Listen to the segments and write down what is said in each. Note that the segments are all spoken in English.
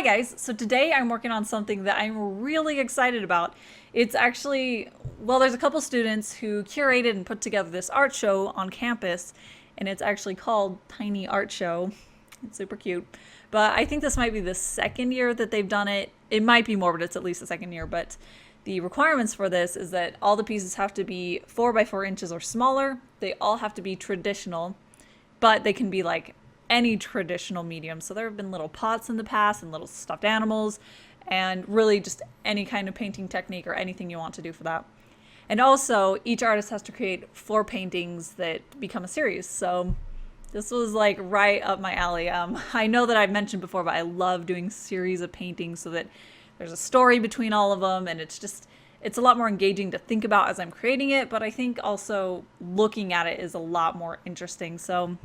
Hi guys, so today I'm working on something that I'm really excited about. It's actually, well, there's a couple students who curated and put together this art show on campus, and it's actually called Tiny Art Show. It's super cute. But I think this might be the second year that they've done it. It might be more, but it's at least the second year. But the requirements for this is that all the pieces have to be 4 by 4 inches or smaller. They all have to be traditional, but they can be like any traditional medium. So there have been little pots in the past and little stuffed animals and really just any kind of painting technique or anything you want to do for that. And also each artist has to create 4 paintings that become a series. So this was like right up my alley. I know that I've mentioned before, but I love doing series of paintings so that there's a story between all of them, and it's a lot more engaging to think about as I'm creating it, but I think also looking at it is a lot more interesting. So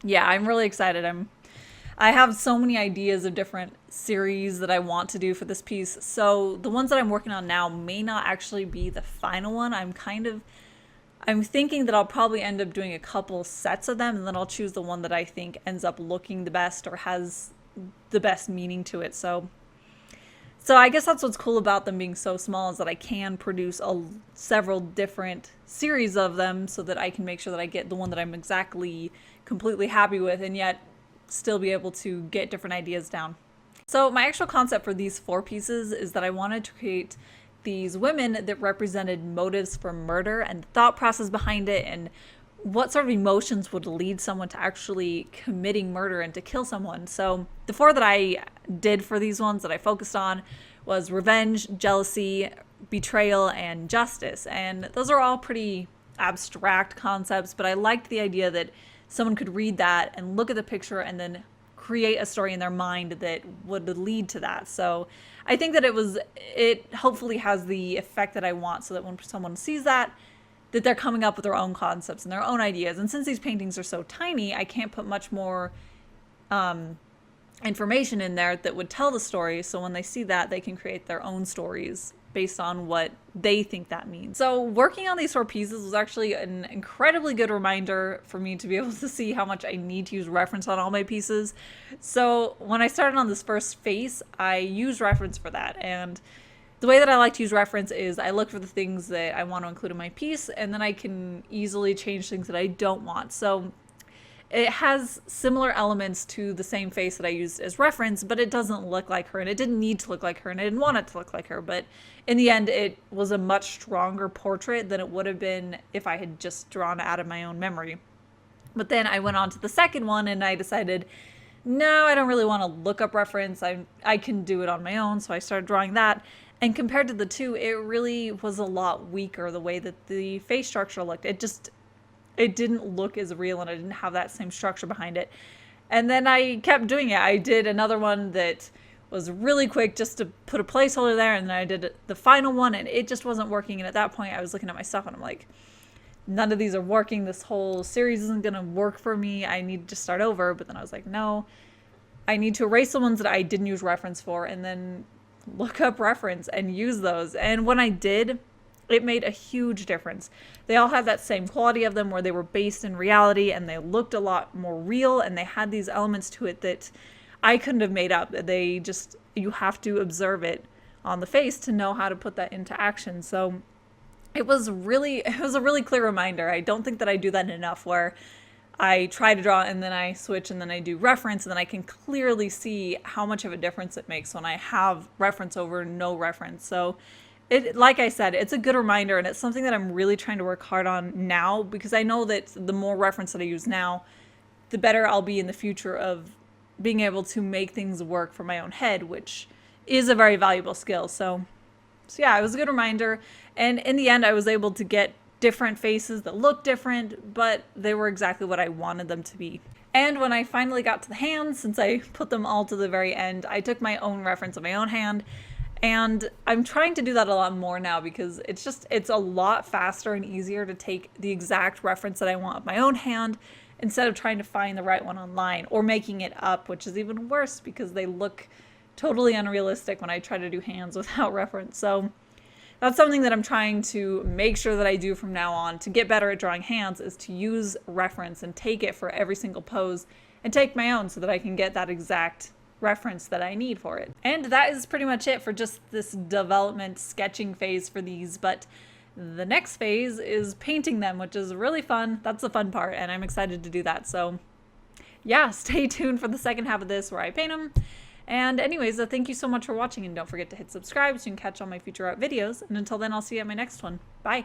yeah, I'm really excited. I have so many ideas of different series that I want to do for this piece. So the ones that I'm working on now may not actually be the final one. I'm thinking that I'll probably end up doing a couple sets of them, and then I'll choose the one that I think ends up looking the best or has the best meaning to it. So I guess that's what's cool about them being so small, is that I can produce several different series of them so that I can make sure that I get the one that I'm exactly completely happy with, and yet still be able to get different ideas down. So my actual concept for these 4 pieces is that I wanted to create these women that represented motives for murder and the thought process behind it, and what sort of emotions would lead someone to actually committing murder and to kill someone. So the 4 that I did for these ones that I focused on was revenge, jealousy, betrayal, and justice. And those are all pretty abstract concepts, but I liked the idea that someone could read that and look at the picture and then create a story in their mind that would lead to that. So I think that it hopefully has the effect that I want, so that when someone sees that they're coming up with their own concepts and their own ideas. And since these paintings are so tiny, I can't put much more information in there that would tell the story. So when they see that, they can create their own stories based on what they think that means. So working on these 4 pieces was actually an incredibly good reminder for me to be able to see how much I need to use reference on all my pieces. So when I started on this first face, I used reference for that. And the way that I like to use reference is I look for the things that I want to include in my piece, and then I can easily change things that I don't want. So it has similar elements to the same face that I used as reference, but it doesn't look like her, and it didn't need to look like her, and I didn't want it to look like her. But in the end, it was a much stronger portrait than it would have been if I had just drawn it out of my own memory. But then I went on to the second one, and I decided, no, I don't really want to look up reference. I can do it on my own, so I started drawing that. And compared to the 2, it really was a lot weaker, the way that the face structure looked. It didn't look as real, and I didn't have that same structure behind it. And then I kept doing it. I did another one that was really quick just to put a placeholder there, and then I did the final one, and it just wasn't working. And at that point, I was looking at my stuff, and I'm like, none of these are working. This whole series isn't going to work for me. I need to start over. But then I was like, no, I need to erase the ones that I didn't use reference for, and then look up reference and use those. And when I did, it made a huge difference. They all had that same quality of them, where they were based in reality and they looked a lot more real, and they had these elements to it that I couldn't have made up. You have to observe it on the face to know how to put that into action. So it was a really clear reminder. I don't think that I do that enough, where I try to draw and then I switch and then I do reference, and then I can clearly see how much of a difference it makes when I have reference over no reference. So like I said, it's a good reminder, and it's something that I'm really trying to work hard on now, because I know that the more reference that I use now, the better I'll be in the future of being able to make things work for my own head, which is a very valuable skill. So yeah, it was a good reminder. And in the end, I was able to get different faces that look different, but they were exactly what I wanted them to be. And when I finally got to the hands, since I put them all to the very end, I took my own reference of my own hand. And I'm trying to do that a lot more now, because it's a lot faster and easier to take the exact reference that I want of my own hand, instead of trying to find the right one online or making it up, which is even worse because they look totally unrealistic when I try to do hands without reference. So that's something that I'm trying to make sure that I do from now on to get better at drawing hands, is to use reference and take it for every single pose and take my own, so that I can get that exact reference that I need for it. And that is pretty much it for just this development sketching phase for these, but the next phase is painting them, which is really fun. That's the fun part, and I'm excited to do that. So yeah, stay tuned for the second half of this where I paint them. And anyways, thank you so much for watching, and don't forget to hit subscribe so you can catch all my future art videos. And until then, I'll see you at my next one. Bye!